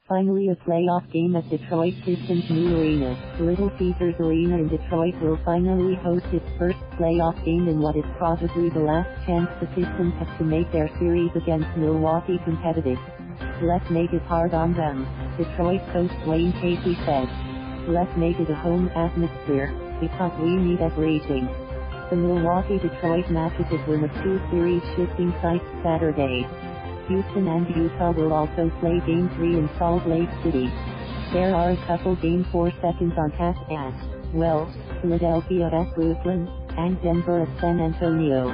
Finally, a playoff game at Detroit Pistons' new arena. Little Caesars Arena in Detroit will finally host its first playoff game in what is probably the last chance the Pistons have to make their series against Milwaukee competitive. "Let's make it hard on them," Detroit coach Dwane Casey said. "Let's make it a home atmosphere, because we need everything." The Milwaukee-Detroit matchup is one of two series shifting sites Saturday. Houston and Utah will also play Game 3 in Salt Lake City. There are a couple Game 4 seconds on tap at, well, Philadelphia at Brooklyn, and Denver at San Antonio.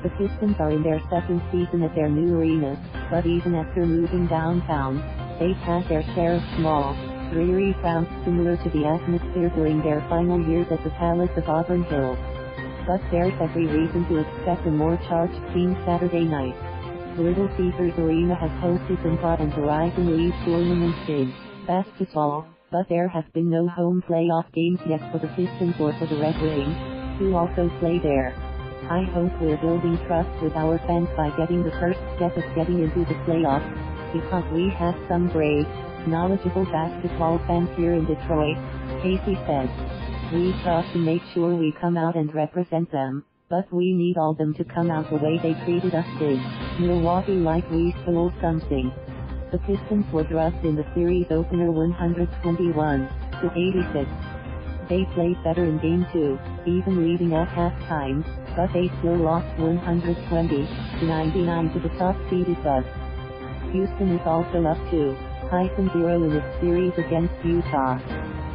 The Pistons are in their second season at their new arena, but even after moving downtown, they've had their share of small, dreary crowds similar to the atmosphere during their final years at the Palace of Auburn Hills. But there's every reason to expect a more charged team Saturday night. Little Caesars Arena has hosted NCAA and Horizon League tournaments in basketball, but there have been no home playoff games yet for the Pistons or for the Red Wings, who also play there. "I hope we're building trust with our fans by getting the first step of getting into the playoffs, because we have some great, knowledgeable basketball fans here in Detroit," Casey said. "We've got to make sure we come out and represent them, but we need all them to come out the way they treated us in Milwaukee, like we stole something." The Pistons were drubbed in the series opener 121-86. They played better in Game 2, even leading at halftime, but they still lost 120-99 to the top-seeded Bucks. Houston is also up 2-0 in its series against Utah.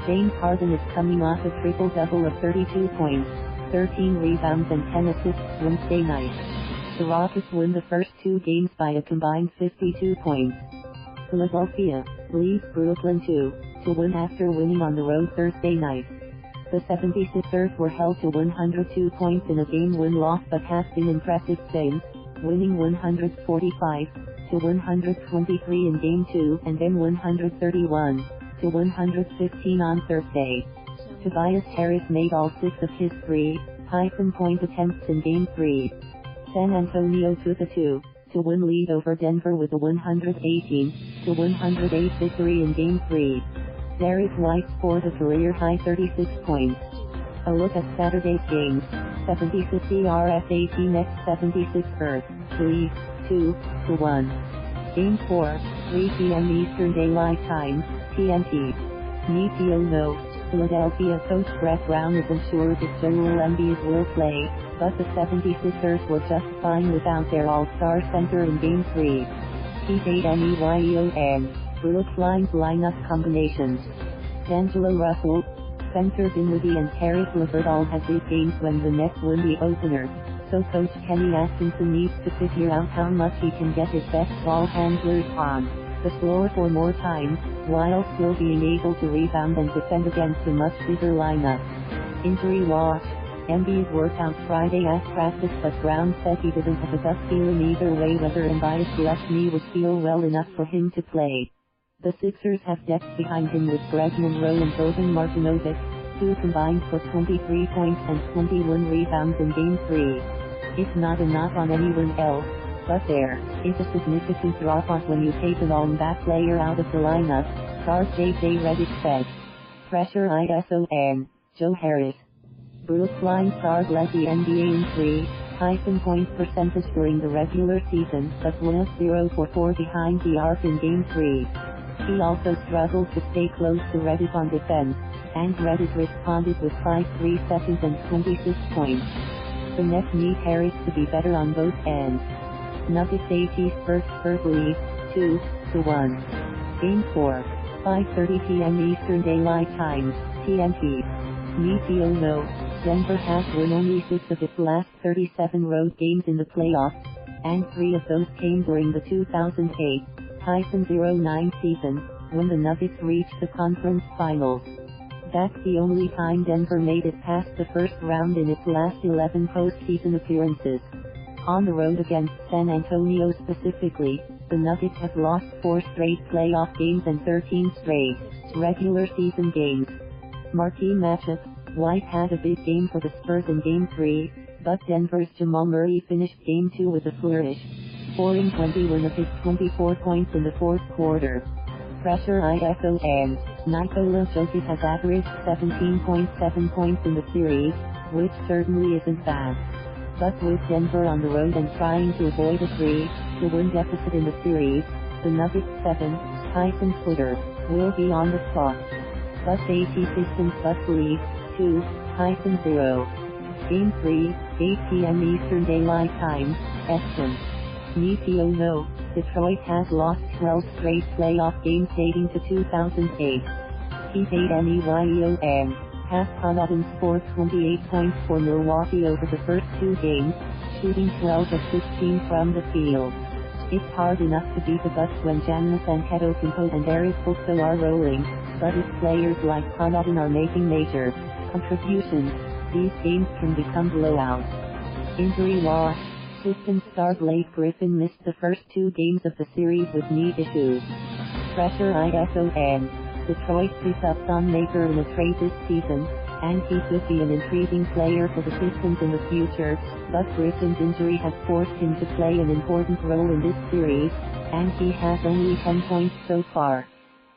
James Harden is coming off a triple-double of 32 points, 13 rebounds and 10 assists Wednesday night. The Rockets win the first two games by a combined 52 points. Philadelphia leads Brooklyn 2-1 after winning on the road Thursday night. The 76ers were held to 102 points in a game win-loss but have been impressive since, winning 145-123 in Game 2 and then 131-115 on Thursday. Tobias Harris made all 6 of his 3-point attempts in Game 3. San Antonio took a 2-1 lead over Denver with a 118-108 victory in Game 3. Derrick White scored a career-high 36 points. A look at Saturday's games. 76 ERS AT 76 Spurs lead 2-1. Game 4, 3 p.m. Eastern Daylight Time, TNT. Need you know, Philadelphia coach Brett Brown isn't sure if Joel Embiid will play, but the 76ers were just fine without their all-star center in Game 3. He ate MEYON, Brooklyn's lineup combinations. D'Angelo Russell, center Dinwiddie and Caris LeVert all had big games when the Nets won the opener, so coach Kenny Atkinson needs to figure out how much he can get his best ball handlers on the floor for more time, while still being able to rebound and defend against a much bigger lineup. Injury watch. Embiid worked out Friday at practice, but Brown said he didn't have a gut feeling either way whether Embiid's left knee would feel well enough for him to play. The Sixers have depth behind him with Monroe and Boban Marjanovic, who combined for 23 points and 21 rebounds in Game 3. It's not a knock on anyone else, but there is a significant drop-off when you take a long-back player out of the lineup, star JJ Redick said. Pressure ISON, Joe Harris. Brooklyn Stars led the NBA in 3-point percentage during the regular season, but was 0 for 4 behind the arc in Game 3. He also struggled to stay close to Redick on defense, and Redick responded with 5 3-seconds and 26 points. The Nets need Harris to be better on both ends. Nuggets AT Spurs lead 2-1. Game 4, 5:30 p.m. Eastern Daylight Time, TNT. Need you know, Denver has won only 6 of its last 37 road games in the playoffs, and 3 of those came during the 2008-09 season, when the Nuggets reached the conference finals. That's the only time Denver made it past the first round in its last 11 postseason appearances. On the road against San Antonio specifically, the Nuggets have lost 4 straight playoff games and 13 straight regular season games. Marquee matchup. White had a big game for the Spurs in Game 3, but Denver's Jamal Murray finished Game 2 with a flourish, scoring 21 of his 24 points in the fourth quarter. Pressure ISON. Nikola Jokic has averaged 17.7 points in the series, which certainly isn't bad. But with Denver on the road and trying to avoid a 3-1 deficit in the series, the Nuggets 7-footer will be on the spot. But AT Pistons lead 2-0. Game 3, 8 p.m. Eastern Daylight Time, Eastern. No, Detroit has lost 12 straight playoff games dating to 2008. Heat 8 NEYEON has Connaughton scored 28 points for Milwaukee over the first 2 games, shooting 12 of 16 from the field. It's hard enough to beat the Bucks when Giannis Antetokounmpo and Derrick White are rolling, but if players like Connaughton are making major contributions, these games can become blowouts. Injury loss. Pistons star Blake Griffin missed the first 2 games of the series with knee issues. Pressure ISON. Detroit picks up Thon Maker in a trade this season, and he could be an intriguing player for the Pistons in the future, but Griffin's injury has forced him to play an important role in this series, and he has only 10 points so far.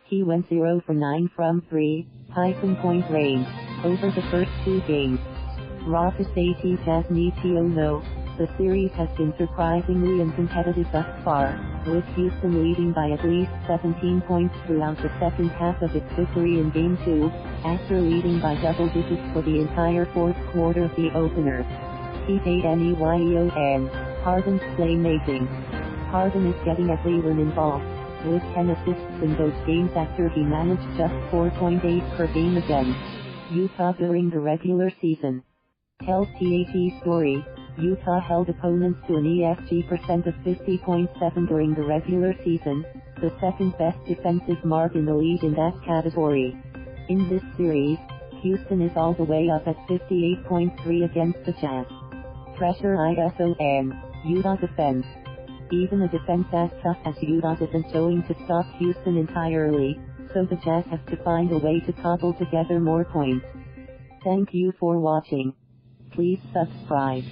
He went 0 for 9 from 3-point range over the first 2 games. Rockets AT Jazz No. The series has been surprisingly uncompetitive thus far, with Houston leading by at least 17 points throughout the second half of its victory in Game 2, after leading by double digits for the entire fourth quarter of the opener. Heat 8 NEYEON. Harden's playmaking. Harden is getting everyone involved, with 10 assists in those games after he managed just 4.8 per game against Utah during the regular season. Tells TAT story. Utah held opponents to an EFG percent of 50.7 during the regular season, the second best defensive mark in the league in that category. In this series, Houston is all the way up at 58.3 against the Jazz. Pressure ISON. Utah defense. Even a defense as tough as Utah isn't going to stop Houston entirely, so the Jazz have to find a way to cobble together more points. Thank you for watching. Please subscribe.